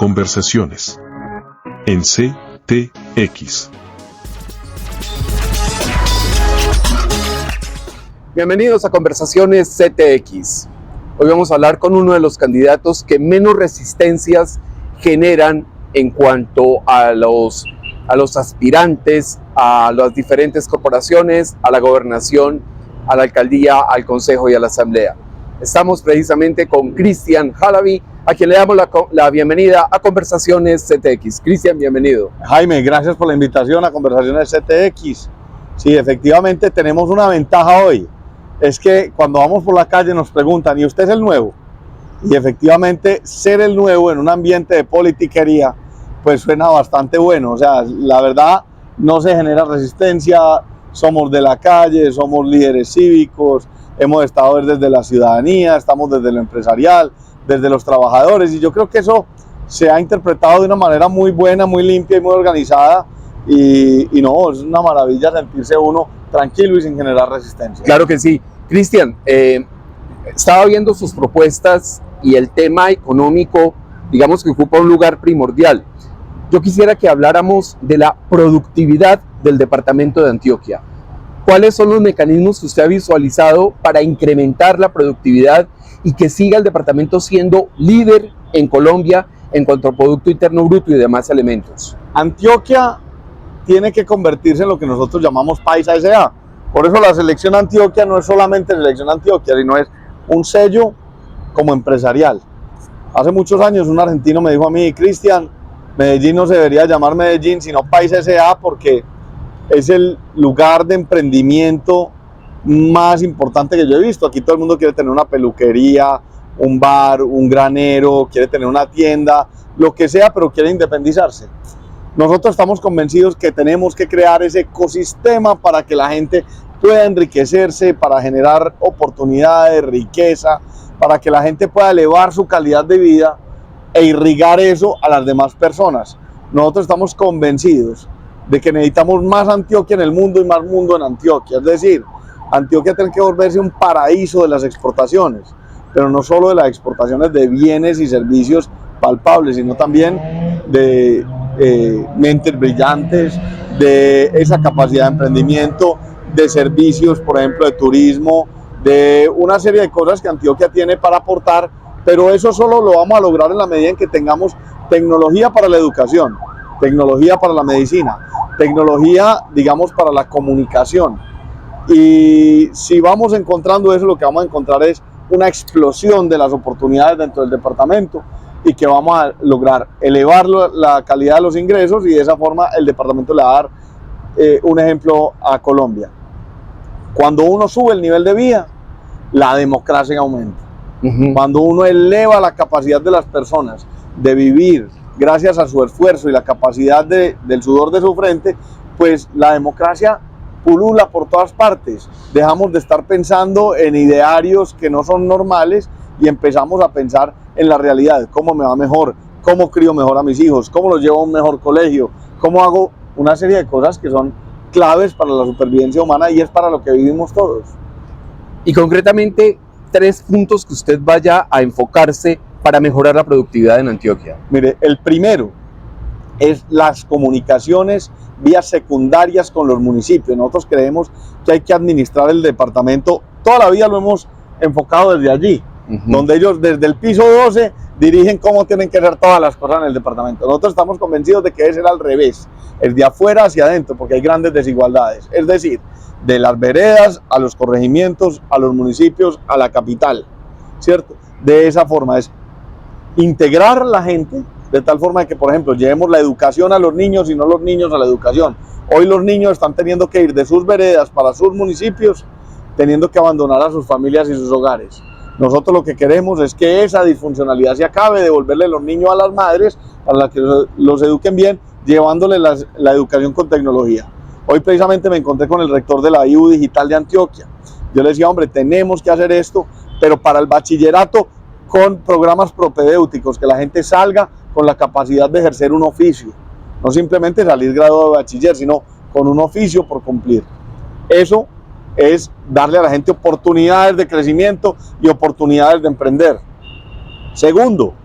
Conversaciones en CTX. Bienvenidos a Conversaciones CTX. Hoy vamos a hablar con uno de los candidatos que menos resistencias generan en cuanto a los aspirantes, a las diferentes corporaciones, a la gobernación, a la alcaldía, al consejo y a la asamblea. Estamos precisamente con Cristian Halaby, a quien le damos la bienvenida a Conversaciones CTX. Cristian, bienvenido. Jaime, gracias por la invitación a Conversaciones CTX. Sí, efectivamente tenemos una ventaja hoy. Es que cuando vamos por la calle nos preguntan, ¿y usted es el nuevo? Y efectivamente ser el nuevo en un ambiente de politiquería pues suena bastante bueno. O sea, la verdad no se genera resistencia, somos de la calle, somos líderes cívicos, hemos estado desde la ciudadanía, estamos desde lo empresarial, desde los trabajadores, y yo creo que eso se ha interpretado de una manera muy buena, muy limpia y muy organizada, y no, es una maravilla sentirse uno tranquilo y sin generar resistencia. Claro que sí. Cristian, estaba viendo sus propuestas y el tema económico, digamos que ocupa un lugar primordial. Yo quisiera que habláramos de la productividad del departamento de Antioquia. ¿Cuáles son los mecanismos que usted ha visualizado para incrementar la productividad y que siga el departamento siendo líder en Colombia en cuanto a Producto Interno Bruto y demás elementos? Antioquia tiene que convertirse en lo que nosotros llamamos Paisa S.A. Por eso la selección Antioquia no es solamente selección Antioquia, sino es un sello como empresarial. Hace muchos años un argentino me dijo a mí, Cristian, Medellín no se debería llamar Medellín, sino Paisa S.A. porque es el lugar de emprendimiento más importante que yo he visto. Aquí todo el mundo quiere tener una peluquería, un bar, un granero, quiere tener una tienda, lo que sea, pero quiere independizarse. Nosotros estamos convencidos que tenemos que crear ese ecosistema para que la gente pueda enriquecerse, para generar oportunidades, riqueza, para que la gente pueda elevar su calidad de vida e irrigar eso a las demás personas. Nosotros estamos convencidos de que necesitamos más Antioquia en el mundo y más mundo en Antioquia. Es decir, Antioquia tiene que volverse un paraíso de las exportaciones, pero no solo de las exportaciones de bienes y servicios palpables, sino también de mentes brillantes, de esa capacidad de emprendimiento, de servicios, por ejemplo, de turismo, de una serie de cosas que Antioquia tiene para aportar, pero eso solo lo vamos a lograr en la medida en que tengamos tecnología para la educación, tecnología para la medicina, tecnología, digamos, para la comunicación. Y si vamos encontrando eso, lo que vamos a encontrar es una explosión de las oportunidades dentro del departamento y que vamos a lograr elevar la calidad de los ingresos, y de esa forma el departamento le va a dar un ejemplo a Colombia. Cuando uno sube el nivel de vida, la democracia aumenta. Cuando uno eleva la capacidad de las personas de vivir gracias a su esfuerzo y la capacidad del sudor de su frente, pues la democracia pulula por todas partes. Dejamos de estar pensando en idearios que no son normales y empezamos a pensar en la realidad. ¿Cómo me va mejor? ¿Cómo crío mejor a mis hijos? ¿Cómo los llevo a un mejor colegio? ¿Cómo hago una serie de cosas que son claves para la supervivencia humana y es para lo que vivimos todos? Y concretamente, 3 puntos que usted vaya a enfocarse para mejorar la productividad en Antioquia. Mire, el primero es las comunicaciones vías secundarias con los municipios. Nosotros creemos que hay que administrar el departamento, toda la vida lo hemos enfocado desde allí, donde ellos desde el piso 12 dirigen cómo tienen que hacer todas las cosas en el departamento. Nosotros estamos convencidos de que debe ser al revés, el de afuera hacia adentro, porque hay grandes desigualdades, es decir, de las veredas a los corregimientos, a los municipios, a la capital, ¿cierto? De esa forma es integrar a la gente de tal forma que, por ejemplo, llevemos la educación a los niños y no los niños a la educación. Hoy los niños están teniendo que ir de sus veredas para sus municipios, teniendo que abandonar a sus familias y sus hogares. Nosotros lo que queremos es que esa disfuncionalidad se acabe, devolverle los niños a las madres para que los eduquen bien, llevándole la educación con tecnología. Hoy precisamente me encontré con el rector de la IU Digital de Antioquia. Yo le decía, hombre, tenemos que hacer esto, pero para el bachillerato con programas propedéuticos, que la gente salga con la capacidad de ejercer un oficio, no simplemente salir graduado de bachiller, sino con un oficio por cumplir. Eso es darle a la gente oportunidades de crecimiento y oportunidades de emprender. Segundo,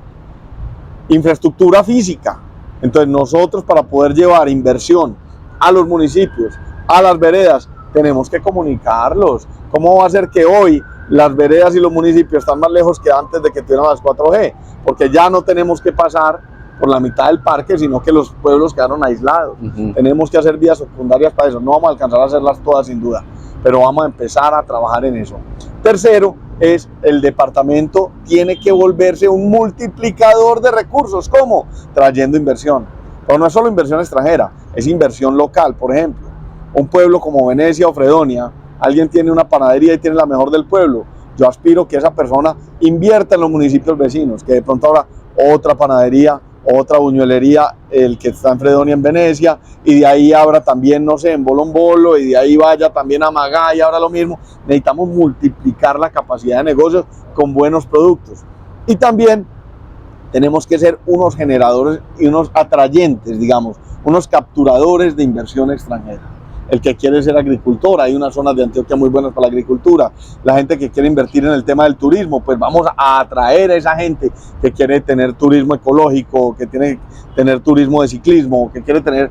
Infraestructura física. Entonces nosotros, para poder llevar inversión a los municipios, a las veredas, tenemos que comunicarlos. ¿Cómo va a ser que hoy las veredas y los municipios están más lejos que antes de que tuvieran las 4G? Porque ya no tenemos que pasar por la mitad del parque, sino que los pueblos quedaron aislados. Tenemos que hacer vías secundarias para eso. No vamos a alcanzar a hacerlas todas sin duda, pero vamos a empezar a trabajar en eso. Tercero, es el departamento tiene que volverse un multiplicador de recursos. ¿Cómo? Trayendo inversión. Pero no es solo inversión extranjera, es inversión local. Por ejemplo, un pueblo como Venecia o Fredonia, alguien tiene una panadería y tiene la mejor del pueblo. Yo aspiro que esa persona invierta en los municipios vecinos, que de pronto habrá otra panadería, otra buñuelería, el que está en Fredonia, en Venecia, y de ahí habrá también, no sé, en Bolombolo, y de ahí vaya también a Magá y ahora lo mismo. Necesitamos multiplicar la capacidad de negocios con buenos productos. Y también tenemos que ser unos generadores y unos atrayentes, digamos, unos capturadores de inversión extranjera. El que quiere ser agricultor, hay unas zonas de Antioquia muy buenas para la agricultura. La gente que quiere invertir en el tema del turismo, pues vamos a atraer a esa gente que quiere tener turismo ecológico, que tiene tener turismo de ciclismo, que quiere tener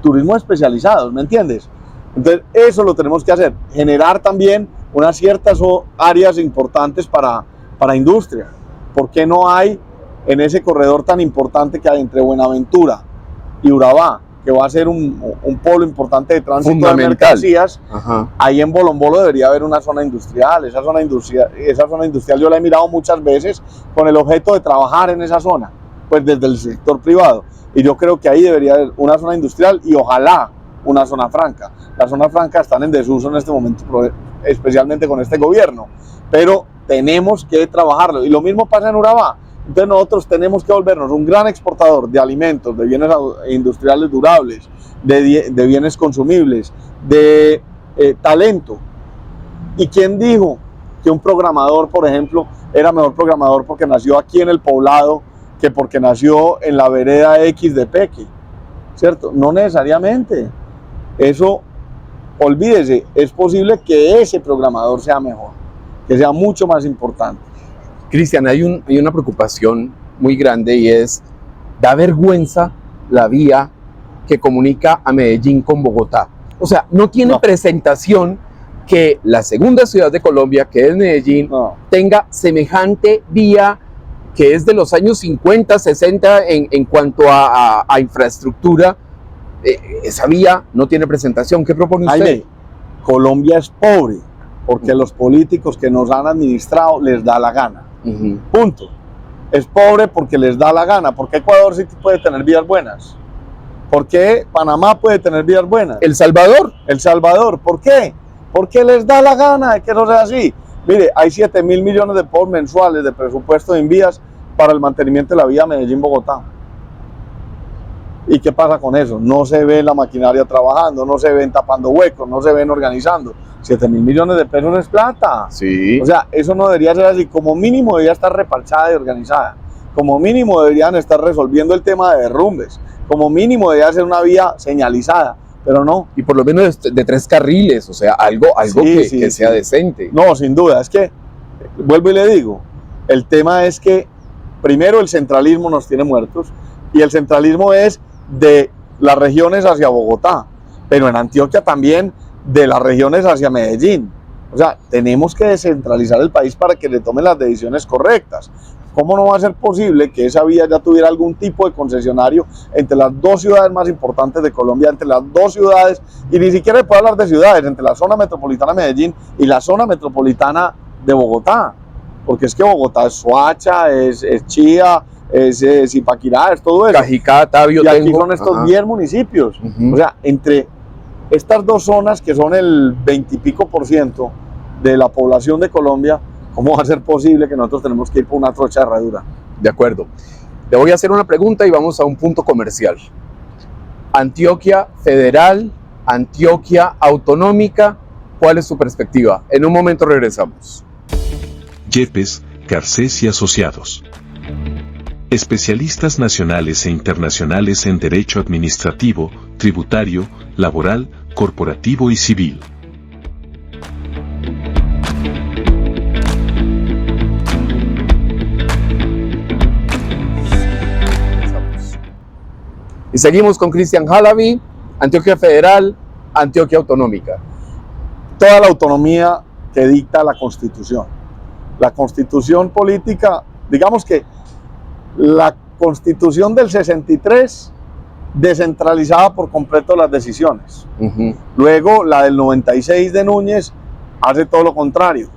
turismo especializado, ¿me entiendes? Entonces eso lo tenemos que hacer, generar también unas ciertas áreas importantes para industria. ¿Por qué no hay en ese corredor tan importante que hay entre Buenaventura y Urabá, que va a ser un polo importante de tránsito de mercancías? Ahí en Bolombolo debería haber una zona industrial. Esa zona industrial yo la he mirado muchas veces con el objeto de trabajar en esa zona, pues desde el sector privado. Y yo creo que ahí debería haber una zona industrial y ojalá una zona franca. Las zonas francas están en desuso en este momento, especialmente con este gobierno, pero tenemos que trabajarlo. Y lo mismo pasa en Urabá. Entonces nosotros tenemos que volvernos un gran exportador de alimentos, de bienes industriales durables, de bienes consumibles, de talento. ¿Y quién dijo que un programador, por ejemplo, era mejor programador porque nació aquí en el poblado que porque nació en la vereda X de Peque? ¿Cierto? No necesariamente. Eso, olvídese, es posible que ese programador sea mejor, que sea mucho más importante. Cristian, hay una preocupación muy grande y es, da vergüenza la vía que comunica a Medellín con Bogotá. O sea, no tiene presentación que la segunda ciudad de Colombia, que es Medellín, tenga semejante vía que es de los años 50, 60 en cuanto a infraestructura. Esa vía no tiene presentación. ¿Qué propone usted? Jaime, Colombia es pobre porque los políticos que nos han administrado les da la gana. Punto. Es pobre porque les da la gana. ¿Por qué Ecuador sí puede tener vías buenas? ¿Por qué Panamá puede tener vías buenas? ¿El Salvador? El Salvador. ¿Por qué? Porque les da la gana de que no sea así. Mire, hay 7.000 millones de pesos mensuales de presupuesto en vías para el mantenimiento de la vía Medellín-Bogotá. ¿Y qué pasa con eso? No se ve la maquinaria trabajando, no se ven tapando huecos, no se ven organizando. 7.000 millones de pesos es plata. Sí. O sea, eso no debería ser así. Como mínimo debería estar reparchada y organizada. Como mínimo deberían estar resolviendo el tema de derrumbes. Como mínimo debería ser una vía señalizada, pero no. Y por lo menos de 3 carriles, o sea, algo que sea decente. No, sin duda. Es que, vuelvo y le digo, el tema es que primero el centralismo nos tiene muertos y el centralismo es de las regiones hacia Bogotá, pero en Antioquia también de las regiones hacia Medellín. O sea, tenemos que descentralizar el país para que le tomen las decisiones correctas. ¿Cómo no va a ser posible que esa vía ya tuviera algún tipo de concesionario entre las 2 ciudades más importantes de Colombia, entre las 2 ciudades, y ni siquiera puedo hablar de ciudades, entre la zona metropolitana de Medellín y la zona metropolitana de Bogotá? Porque es que Bogotá es Soacha, es Chía, es Zipaquirá, es todo eso. Cajicá, Tabio, y aquí son estos 10 municipios. O sea, entre estas 2 zonas que son el 20 y pico % de la población de Colombia, ¿cómo va a ser posible que nosotros tenemos que ir por una trocha de herradura? De acuerdo. Le voy a hacer una pregunta y vamos a un punto comercial. Antioquia federal, Antioquia autonómica, ¿cuál es su perspectiva? En un momento regresamos. Yepes, Garcés y Asociados. Especialistas nacionales e internacionales en derecho administrativo, tributario, laboral, corporativo y civil. Y seguimos con Cristian Halaby, Antioquia Federal, Antioquia Autonómica. Toda la autonomía que dicta la Constitución. La Constitución política, digamos que la Constitución del 63 descentralizaba por completo las decisiones. Luego la del 96 de Núñez hace todo lo contrario.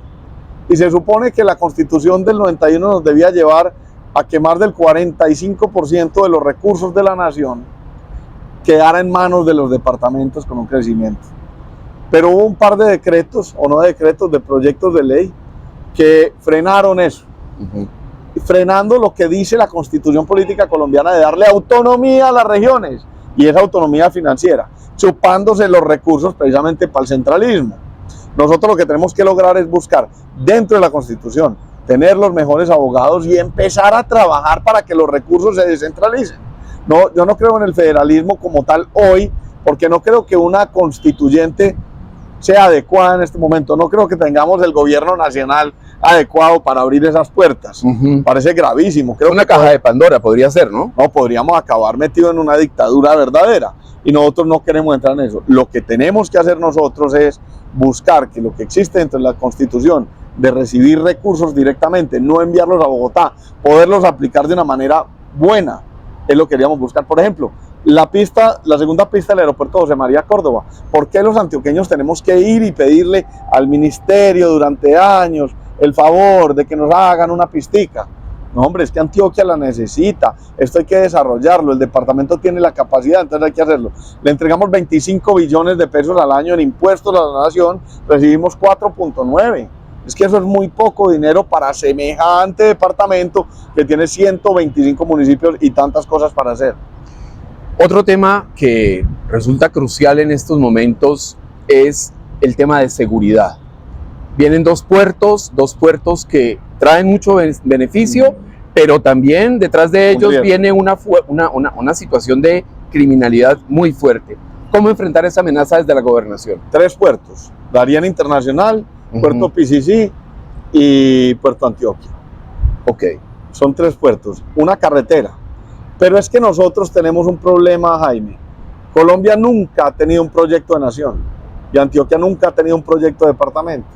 Y se supone que la Constitución del 91 nos debía llevar a que más del 45% de los recursos de la nación quedara en manos de los departamentos con un crecimiento. Pero hubo un par de decretos, o no decretos, de proyectos de ley que frenaron eso. Frenando lo que dice la Constitución Política Colombiana de darle autonomía a las regiones, y esa autonomía financiera, chupándose los recursos precisamente para el centralismo. Nosotros lo que tenemos que lograr es buscar dentro de la Constitución, tener los mejores abogados y empezar a trabajar para que los recursos se descentralicen. No, yo no creo en el federalismo como tal hoy, porque no creo que una constituyente sea adecuada en este momento. No creo que tengamos el gobierno nacional adecuado para abrir esas puertas. Parece gravísimo. Creo una caja de Pandora podría ser, ¿no? No, podríamos acabar metidos en una dictadura verdadera. Y nosotros no queremos entrar en eso. Lo que tenemos que hacer nosotros es buscar que lo que existe dentro de la Constitución de recibir recursos directamente, no enviarlos a Bogotá, poderlos aplicar de una manera buena, es lo que queríamos buscar. Por ejemplo, la segunda pista del aeropuerto José María Córdoba. ¿Por qué los antioqueños tenemos que ir y pedirle al ministerio durante años el favor de que nos hagan una pistica? No, hombre, es que Antioquia la necesita, esto hay que desarrollarlo, el departamento tiene la capacidad, entonces hay que hacerlo. Le entregamos 25 billones de pesos al año en impuestos a la nación, recibimos 4.9. Es que eso es muy poco dinero para semejante departamento que tiene 125 municipios y tantas cosas para hacer. Otro tema que resulta crucial en estos momentos es el tema de seguridad. Vienen dos puertos que traen mucho beneficio, pero también detrás de ellos viene una situación de criminalidad muy fuerte. ¿Cómo enfrentar esa amenaza desde la gobernación? 3 puertos, Darién Internacional, Puerto PCC y Puerto Antioquia. Ok. Son 3 puertos, una carretera. Pero es que nosotros tenemos un problema, Jaime. Colombia nunca ha tenido un proyecto de nación y Antioquia nunca ha tenido un proyecto de departamento.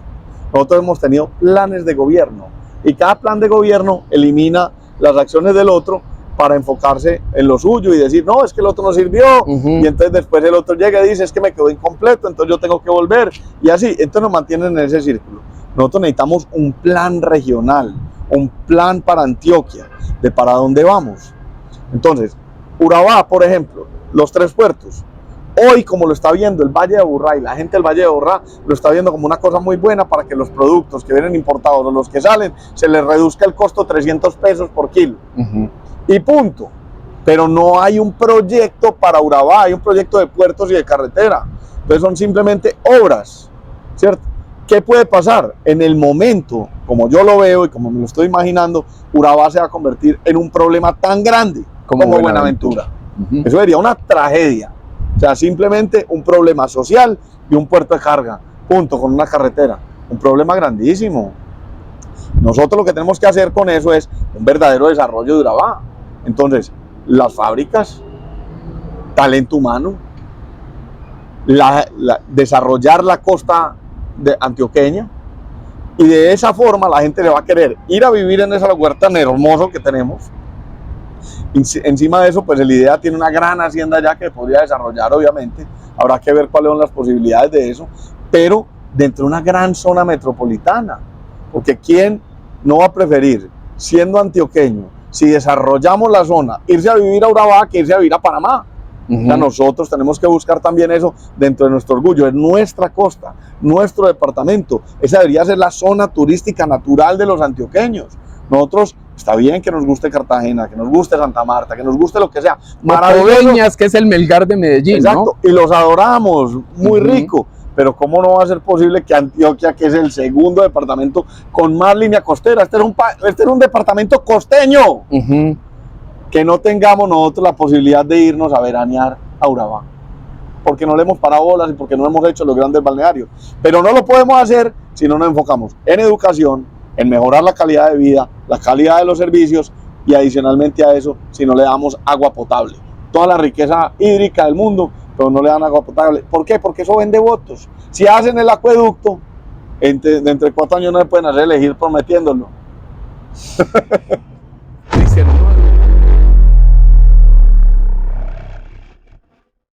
Nosotros hemos tenido planes de gobierno y cada plan de gobierno elimina las acciones del otro para enfocarse en lo suyo y decir, no, es que el otro no sirvió, y entonces después el otro llega y dice, es que me quedó incompleto, entonces yo tengo que volver, y así, entonces nos mantienen en ese círculo. Nosotros necesitamos un plan regional, un plan para Antioquia, de para dónde vamos. Entonces, Urabá, por ejemplo, los 3 puertos, hoy como lo está viendo el Valle de Aburrá y la gente del Valle de Aburrá lo está viendo como una cosa muy buena para que los productos que vienen importados o los que salen, se les reduzca el costo 300 pesos por kilo. Y punto. Pero no hay un proyecto para Urabá, hay un proyecto de puertos y de carretera. Entonces son simplemente obras, ¿cierto? ¿Qué puede pasar? En el momento, como yo lo veo y como me lo estoy imaginando, Urabá se va a convertir en un problema tan grande como Buenaventura. Eso sería una tragedia. O sea, simplemente un problema social y un puerto de carga, junto con una carretera. Un problema grandísimo. Nosotros lo que tenemos que hacer con eso es un verdadero desarrollo de Urabá. Entonces, las fábricas, talento humano, desarrollar la costa antioqueña, y de esa forma la gente le va a querer ir a vivir en esa huerta tan hermoso que tenemos. Encima de eso, pues el IDEA tiene una gran hacienda allá que podría desarrollar, obviamente. Habrá que ver cuáles son las posibilidades de eso, pero dentro de una gran zona metropolitana. Porque ¿quién no va a preferir, siendo antioqueño, si desarrollamos la zona, irse a vivir a Urabá que irse a vivir a Panamá? O sea, nosotros tenemos que buscar también eso dentro de nuestro orgullo, es nuestra costa, nuestro departamento. Esa debería ser la zona turística natural de los antioqueños. Nosotros, está bien que nos guste Cartagena, que nos guste Santa Marta, que nos guste lo que sea. Maravilloso, que es el Melgar de Medellín. Exacto, ¿no? Y los adoramos, muy rico. Pero ¿cómo no va a ser posible que Antioquia, que es el segundo departamento con más línea costera, este es un departamento costeño, que no tengamos nosotros la posibilidad de irnos a veranear a Urabá? Porque no le hemos parado bolas y porque no hemos hecho los grandes balnearios. Pero no lo podemos hacer si no nos enfocamos en educación, en mejorar la calidad de vida, la calidad de los servicios y adicionalmente a eso, si no le damos agua potable. toda la riqueza hídrica del mundo, pero no le dan agua potable. ¿Por qué? Porque eso vende votos. Si hacen el acueducto, dentro de 4 años no se pueden hacer elegir prometiéndolo.